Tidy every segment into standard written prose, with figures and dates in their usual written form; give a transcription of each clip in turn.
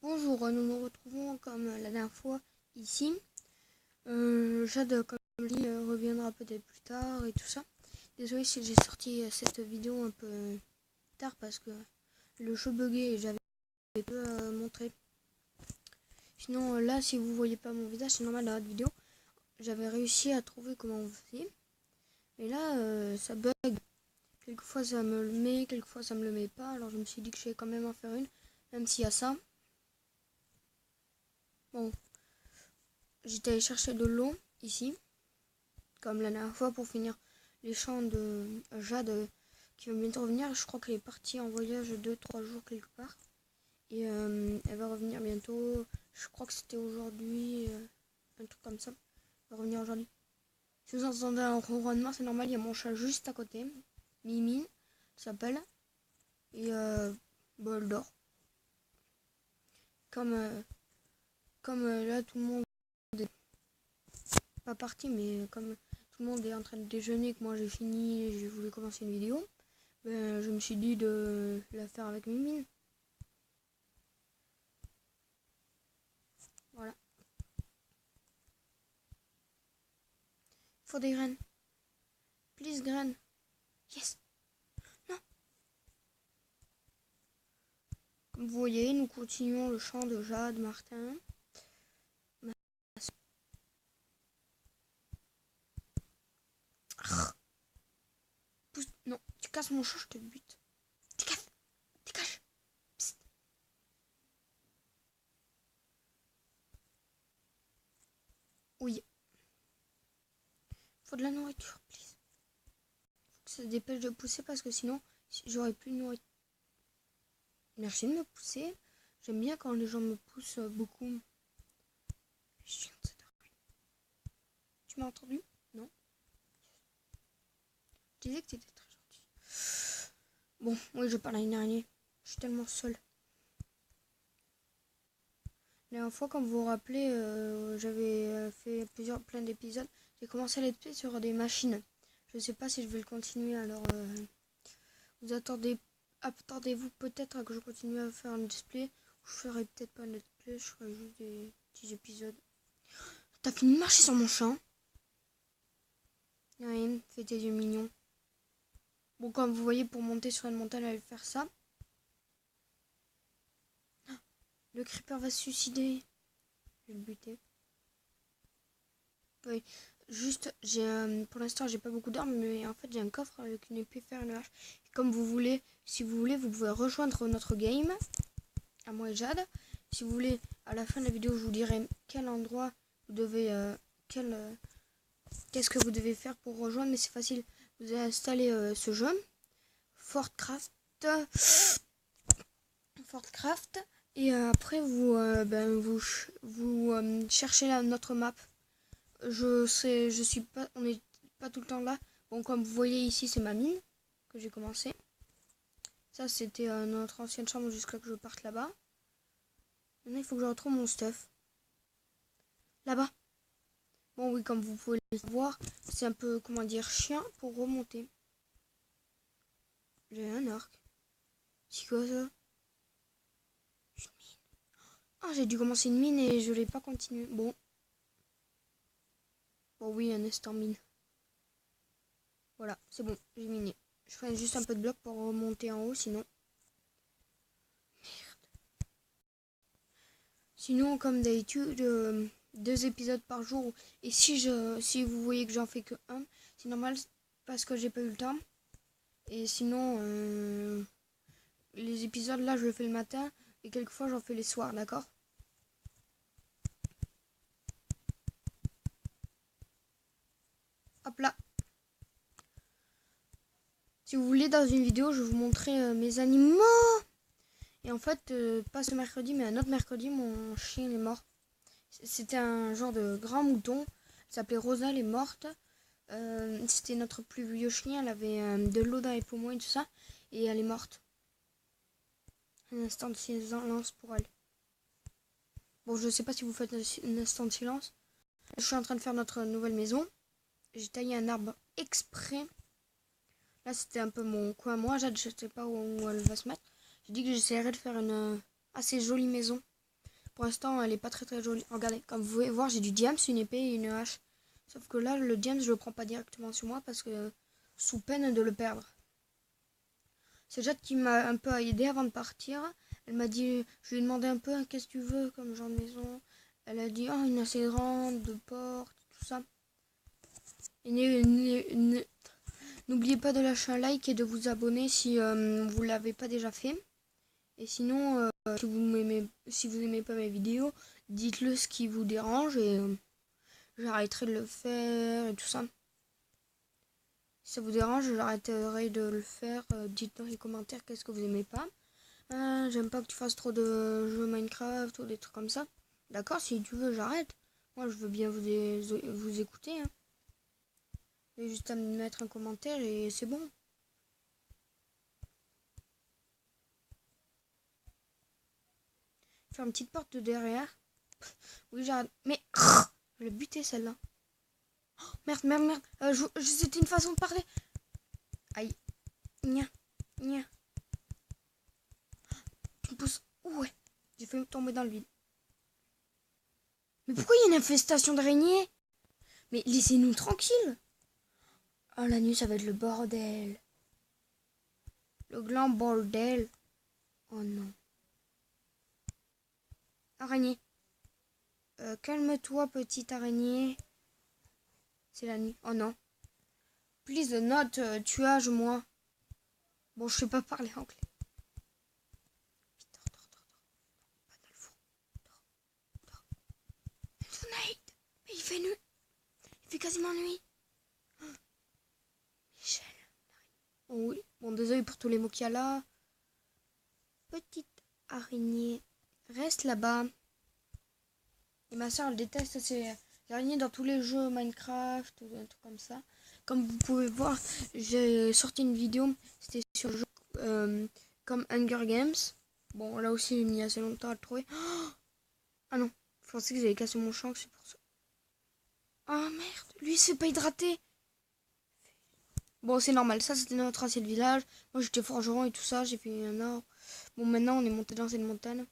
Bonjour, nous nous retrouvons comme la dernière fois ici. Jade, comme je dis, reviendra peut-être plus tard et tout ça. Désolé si j'ai sorti cette vidéo un peu tard parce que le jeu bugué et j'avais peu montré. Sinon là, si vous voyez pas mon visage, c'est normal dans la vidéo. J'avais réussi à trouver comment on faisait. Mais là, ça bug. Quelquefois ça me le met, quelquefois ça me le met pas. Alors je me suis dit que je vais quand même en faire une, même s'il y a ça. Bon, j'étais allé chercher de l'eau ici, comme la dernière fois pour finir les champs de Jade qui va bientôt revenir. Je crois qu'elle est partie en voyage 2-3 jours quelque part. Et elle va revenir bientôt. Je crois que c'était aujourd'hui, un truc comme ça. Elle va revenir aujourd'hui. Si vous entendez un ronronnement, c'est normal, il y a mon chat juste à côté. Mimi, s'appelle. Et bon, elle dort. Comme là, tout le monde est pas parti, mais comme tout le monde est en train de déjeuner, que moi j'ai fini et j'ai voulu commencer une vidéo, ben, je me suis dit de la faire avec Mimine. Voilà. Il faut des graines. Please, graines. Yes. Non. Comme vous voyez, nous continuons le chant de Jade, Martin. Pousse. Non, tu casses mon chat, je te bute. Dégage. Dégage. Psst. Oui. Faut de la nourriture, please. Faut que ça se dépêche de pousser parce que sinon, j'aurais plus de nourriture. Merci de me pousser. J'aime bien quand les gens me poussent beaucoup. Tu m'as entendu? Non. Je disais que tu étais très gentil. Bon, oui, je parle à une araignée. Je suis tellement seule. La dernière fois, comme vous vous rappelez, j'avais fait plein d'épisodes. J'ai commencé à let's play sur des machines. Je sais pas si je vais le continuer, alors vous attendez-vous peut-être à que je continue à faire un let's play. Je ferai peut-être pas un let's play, je ferai juste des petits épisodes. T'as fini de marcher sur mon champ? Ouais, fais tes yeux mignons. Bon, comme vous voyez, pour monter sur une montagne, elle va faire ça. Le creeper va se suicider. Je vais le buter. Oui, juste, pour l'instant, j'ai pas beaucoup d'armes, mais en fait, j'ai un coffre avec une épée, fer et une hache. Et comme vous voulez, si vous voulez, vous pouvez rejoindre notre game, à moi et Jade. Si vous voulez, à la fin de la vidéo, je vous dirai quel endroit vous devez, qu'est-ce que vous devez faire pour rejoindre, mais c'est facile. Vous allez installer ce jeu, Fortcraft, et après vous cherchez notre map. Je suis pas, on n'est pas tout le temps là. Bon, comme vous voyez ici, c'est ma mine que j'ai commencé. Ça, c'était notre ancienne chambre jusqu'à que je parte là-bas. Maintenant, il faut que je retrouve mon stuff. Là-bas. Bon, oui, comme vous pouvez le voir, c'est un peu, comment dire, chiant pour remonter. J'ai un arc. C'est quoi ça? Une mine. Ah, j'ai dû commencer une mine et je l'ai pas continué. Bon. Bon, oui, un instant mine. Voilà, c'est bon, j'ai miné. Je ferai juste un peu de bloc pour remonter en haut, sinon... Merde. Sinon, comme d'habitude, 2 épisodes par jour. Et si vous voyez que j'en fais que un, c'est normal parce que j'ai pas eu le temps. Et sinon, les épisodes là, je le fais le matin. Et quelquefois, j'en fais les soirs, d'accord? Hop là. Si vous voulez, dans une vidéo, je vais vous montrer mes animaux. Et en fait, pas ce mercredi, mais un autre mercredi, mon chien est mort. C'était un genre de grand mouton. Elle s'appelait Rosa, elle est morte. C'était notre plus vieux chien. Elle avait de l'eau dans les poumons et tout ça. Et elle est morte. Un instant de silence pour elle. Bon, je sais pas si vous faites un instant de silence. Je suis en train de faire notre nouvelle maison. J'ai taillé un arbre exprès. Là, c'était un peu mon coin. Moi, je sais pas où elle va se mettre. J'ai dit que j'essaierais de faire une assez jolie maison. Pour l'instant, elle est pas très jolie. Regardez, comme vous pouvez voir, j'ai du diams, une épée et une hache. Sauf que là, le diams, je le prends pas directement sur moi parce que sous peine de le perdre. C'est Jade qui m'a un peu aidé avant de partir. Elle m'a dit, je lui ai demandé un peu, qu'est-ce que tu veux comme genre de maison. Elle a dit, oh, une assez grande, de porte, tout ça. Et n'oubliez pas de lâcher un like et de vous abonner si vous l'avez pas déjà fait. Et sinon, si vous aimez pas mes vidéos, dites-le ce qui vous dérange et j'arrêterai de le faire et tout ça. Si ça vous dérange, j'arrêterai de le faire. Dites dans les commentaires qu'est-ce que vous aimez pas. J'aime pas que tu fasses trop de jeux Minecraft ou des trucs comme ça. D'accord, si tu veux, j'arrête. Moi, je veux bien vous écouter. Hein. Et juste à me mettre un commentaire et c'est bon. Faire une petite porte de derrière. Oui, j'arrête. Mais je l'ai buté celle-là. Oh, merde. C'était une façon de parler. Aïe. Nya. Nya. Tu me pousses. Ouais. J'ai fait tomber dans le vide. Mais pourquoi il y a une infestation d'araignées? Mais laissez-nous tranquille. Oh, la nuit, ça va être le bordel. Le grand bordel. Oh non. Araignée. Calme-toi, petite araignée. C'est la nuit. Oh non. Please not tuage moi. Bon, je sais pas parler anglais. Vite, dors. Pas dans le four. Dors. Tonight. Mais il fait nuit. Il fait quasiment nuit. Oh. Michel. Oh oui. Bon, désolé pour tous les mots qu'il y a là. Petite araignée. Reste là-bas. Et ma soeur, elle déteste ces araignées dans tous les jeux Minecraft ou un truc comme ça. Comme vous pouvez voir, j'ai sorti une vidéo. C'était sur le jeu comme Hunger Games. Bon, là aussi, il y a assez longtemps à le trouver. Oh ah non, je pensais que j'avais cassé mon champ, c'est pour ça. Ah merde, lui, il se fait pas hydrater. Bon, c'est normal, ça c'était notre ancien village. Moi, j'étais forgeron et tout ça, j'ai fait un or. Bon, maintenant, on est monté dans cette montagne.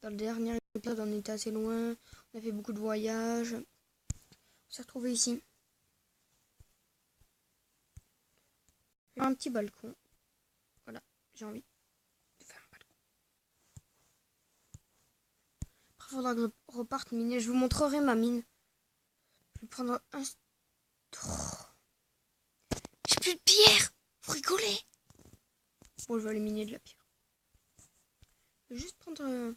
Dans le dernier épisode, on était assez loin. On a fait beaucoup de voyages. On s'est retrouvé ici. J'ai un petit balcon. Voilà, j'ai envie de faire un balcon. Après, il faudra que je reparte miner. Je vous montrerai ma mine. Je vais prendre un... Oh. J'ai plus de pierre. Vous rigolez? Bon, je vais aller miner de la pierre. Je vais juste prendre...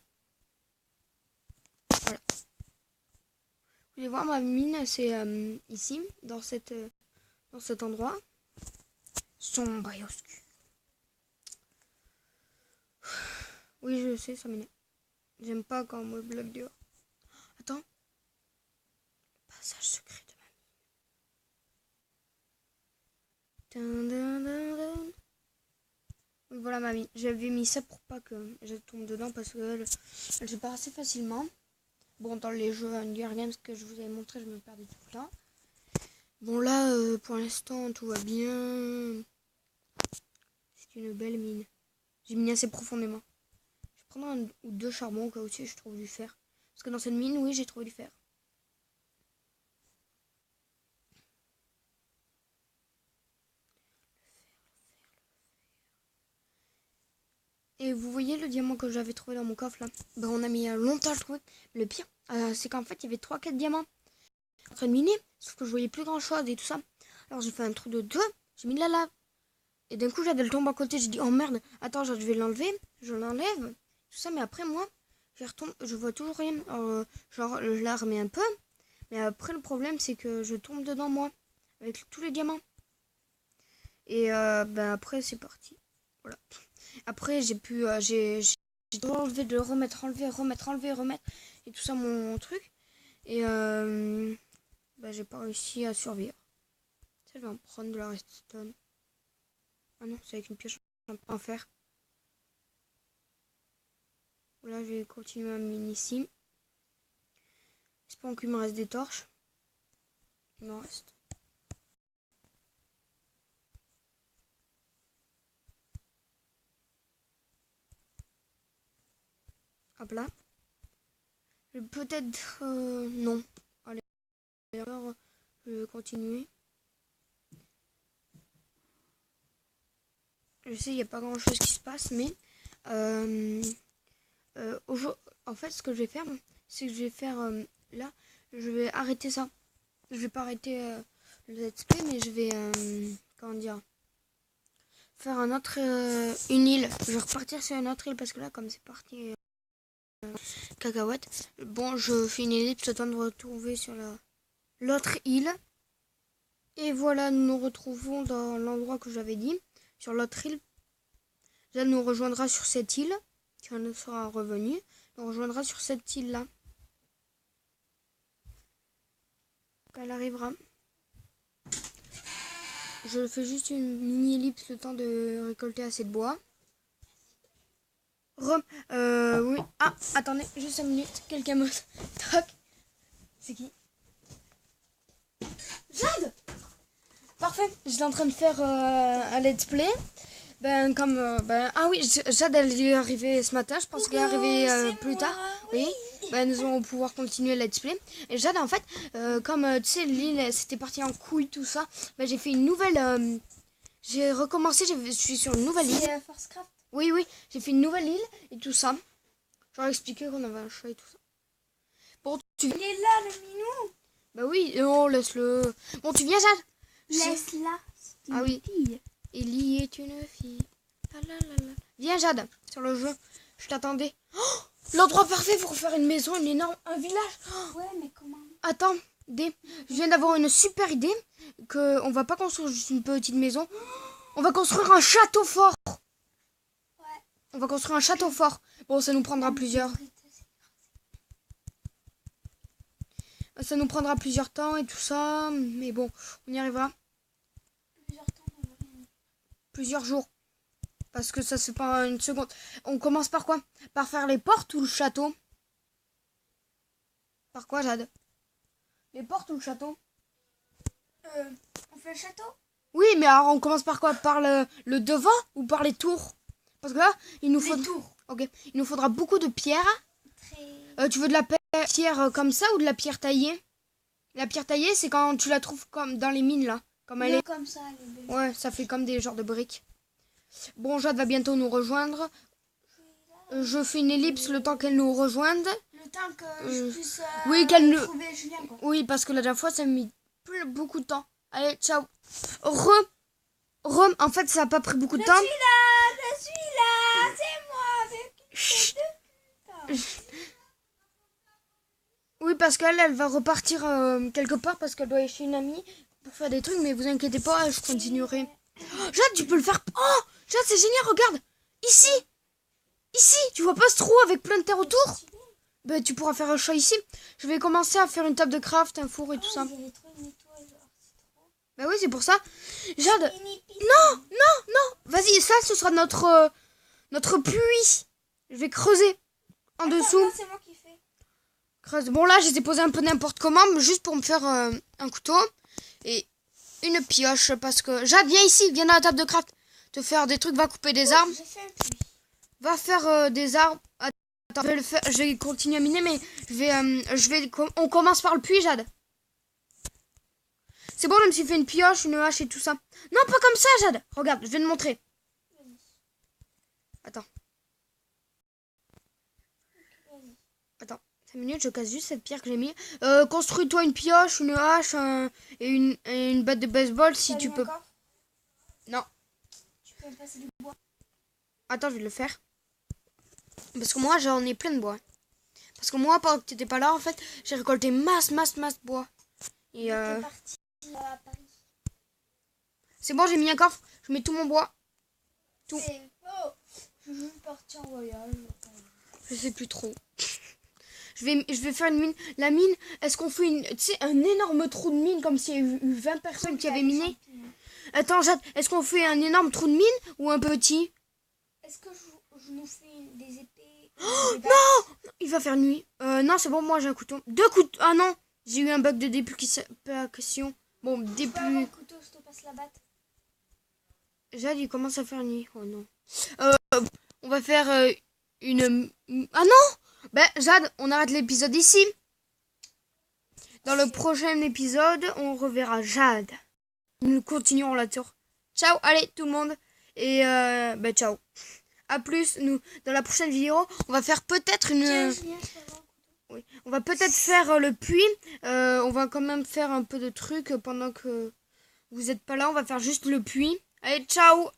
Voilà. Vous voulez voir ma mine? C'est ici, dans cet endroit. Sombre et obscur. Oui, je sais, ça m'énerve. J'aime pas quand on me bloque dehors. Attends. Le passage secret de ma mine. Oui, voilà ma mine. J'avais mis ça pour pas que je tombe dedans parce qu'elle se perd assez facilement. Bon, dans les jeux Hunger Games que je vous avais montré, je me perdais tout le temps. Bon, là, pour l'instant, tout va bien. C'est une belle mine. J'ai miné assez profondément. Je vais prendre un ou deux charbons au cas où je trouve du fer. Parce que dans cette mine, oui, j'ai trouvé du fer. Et vous voyez le diamant que j'avais trouvé dans mon coffre là? Ben, on a mis longtemps à le trouver. Mais le pire, c'est qu'en fait, il y avait 3-4 diamants en train de miner. Sauf que je voyais plus grand chose et tout ça. Alors j'ai fait un trou de 2, j'ai mis de la lave. Et d'un coup, j'avais le tombe à côté. J'ai dit, oh merde, attends, je vais l'enlever. Je l'enlève. Tout ça, mais après, moi, je vois toujours rien. Alors, genre, je la remets un peu. Mais après, le problème, c'est que je tombe dedans, moi. Avec tous les diamants. Et ben après, c'est parti. Voilà. Après, j'ai pu... j'ai tout enlevé, de remettre, remettre. Et tout ça, mon truc. Et ben, j'ai pas réussi à survivre. Ça, je vais en prendre de la redstone. Ah non, c'est avec une pioche en fer. Là, je vais continuer à miner ici. J'espère qu'il me reste des torches. Il m'en reste. Hop là. Peut-être... non. Allez, alors, je vais continuer. Je sais, il n'y a pas grand-chose qui se passe, mais... en fait, ce que je vais faire, c'est que je vais faire... là, je vais arrêter ça. Je vais pas arrêter le let's play, mais je vais... comment dire, faire un autre... une île. Je vais repartir sur une autre île, parce que là, comme c'est parti... cacahuète. Bon, je fais une ellipse, le temps de retrouver sur l'autre île. Et voilà, nous nous retrouvons dans l'endroit que j'avais dit, sur l'autre île. Là, nous rejoindra sur cette île, quand elle sera revenue. On rejoindra sur cette île-là. Quand elle arrivera. Je fais juste une mini ellipse, le temps de récolter assez de bois. Oui. Ah, attendez, juste 5 minutes. Quelqu'un me... Toc. C'est qui? Jade! Parfait, j'étais en train de faire un let's play. Ah oui, Jade, elle est arrivée ce matin. Je pense qu'elle est arrivée plus tard. Oui. Nous allons pouvoir continuer le let's play. Et Jade, en fait, comme tu sais, l'île, c'était parti en couille, tout ça. J'ai fait une nouvelle... j'ai recommencé, je suis sur une nouvelle île. Forcecraft. Oui, j'ai fait une nouvelle île et tout ça. J'aurais expliqué qu'on avait un chat et tout ça. Bon, Il est là, le minou. Bah oui, non, laisse-le. Bon, tu viens, Jade? Laisse-la. Ah oui. Ellie est une fille. Viens, Jade, sur le jeu. Je t'attendais. Oh, l'endroit parfait pour faire une maison, un village. Ouais, mais comment? Attends, je viens d'avoir une super idée. On va pas construire juste une petite maison. On va construire un château fort. Ouais. On va construire un château fort. Bon, ça nous prendra plusieurs. Ça nous prendra plusieurs temps et tout ça. Mais bon, on y arrivera. Plusieurs jours. Parce que ça, c'est pas une seconde. On commence par quoi? Par faire les portes ou le château? Par quoi, Jade? Les portes ou le château? On fait le château? Oui, mais alors on commence par quoi? Par le devant ou par les tours? Parce que là, il nous faudra... tours. Ok. Il nous faudra beaucoup de pierres. Tu veux de la pierre comme ça ou de la pierre taillée? La pierre taillée, c'est quand tu la trouves comme dans les mines, là. Comme elle est. Comme ça, elle est belle. Ouais, ça fait comme des genres de briques. Bon, Jade va bientôt nous rejoindre. Je fais une ellipse le temps qu'elle nous rejoigne. Le temps que je puisse oui, qu'elle trouver Julien, quoi. Oui, parce que la dernière fois, ça m'a mis beaucoup de temps. Allez, ciao. En fait, ça n'a pas pris beaucoup de temps. Je suis là, c'est moi, avec deux putains. Oui, parce qu'elle va repartir quelque part parce qu'elle doit aller chez une amie pour faire des trucs, mais vous inquiétez pas, je continuerai. Oh, Jade, tu peux le faire. Oh, Jade, c'est génial, regarde. Ici, tu vois pas ce trou avec plein de terre autour? Ben, tu pourras faire un chat ici. Je vais commencer à faire une table de craft, un four et tout ça. Ben oui, c'est pour ça. Jade, non. Vas-y, ça, ce sera notre puits. Je vais creuser en dessous. C'est moi qui fais. Creuse. Bon, là, je les ai posés un peu n'importe comment, mais juste pour me faire un couteau et une pioche. Parce que Jade, viens ici, viens dans la table de craft. Te faire des trucs, va couper des arbres. J'ai fait un puits. Va faire des arbres. Attends, je vais continuer à miner, mais on commence par le puits, Jade. C'est bon, je me suis fait une pioche, une hache et tout ça. Non, pas comme ça, Jade. Regarde, je vais te montrer. Attends. 5 minutes, je casse juste cette pierre que j'ai mis. Construis-toi une pioche, une hache et une batte de baseball si tu peux. Encore? Non. Tu peux me passer du bois? Attends, je vais le faire. Parce que moi, j'en ai plein de bois. Parce que moi, pendant que tu n'étais pas là, en fait, j'ai récolté masse bois. Et T'es parti à Paris. c'est bon, j'ai mis un coffre. Je mets tout mon bois. Tout. Oh, je veux partir en voyage. Je sais plus trop. Je vais faire une mine. La mine, est-ce qu'on fait un énorme trou de mine comme s'il y avait eu 20 personnes qui avaient miné? Attends, Jade, est-ce qu'on fait un énorme trou de mine ou un petit? Est-ce que je nous fais des épées? Oh, non! Il va faire nuit. Non, c'est bon, moi j'ai un couteau. 2 couteaux. Ah non! J'ai eu un bug de déplication. Bon, Tu peux avoir le couteau, je te passe la batte. Jade, il commence à faire nuit. Oh non. On va faire une... Ah non! Ben, Jade, on arrête l'épisode ici. Dans le prochain épisode, on reverra Jade. Nous continuerons la tour. Ciao, allez tout le monde. Et ben ciao. A plus, nous, dans la prochaine vidéo, on va faire peut-être une... Tiens, Julien, je vais avoir un couteau. Oui. On va peut-être faire le puits. On va quand même faire un peu de trucs pendant que vous n'êtes pas là. On va faire juste le puits. Allez, ciao!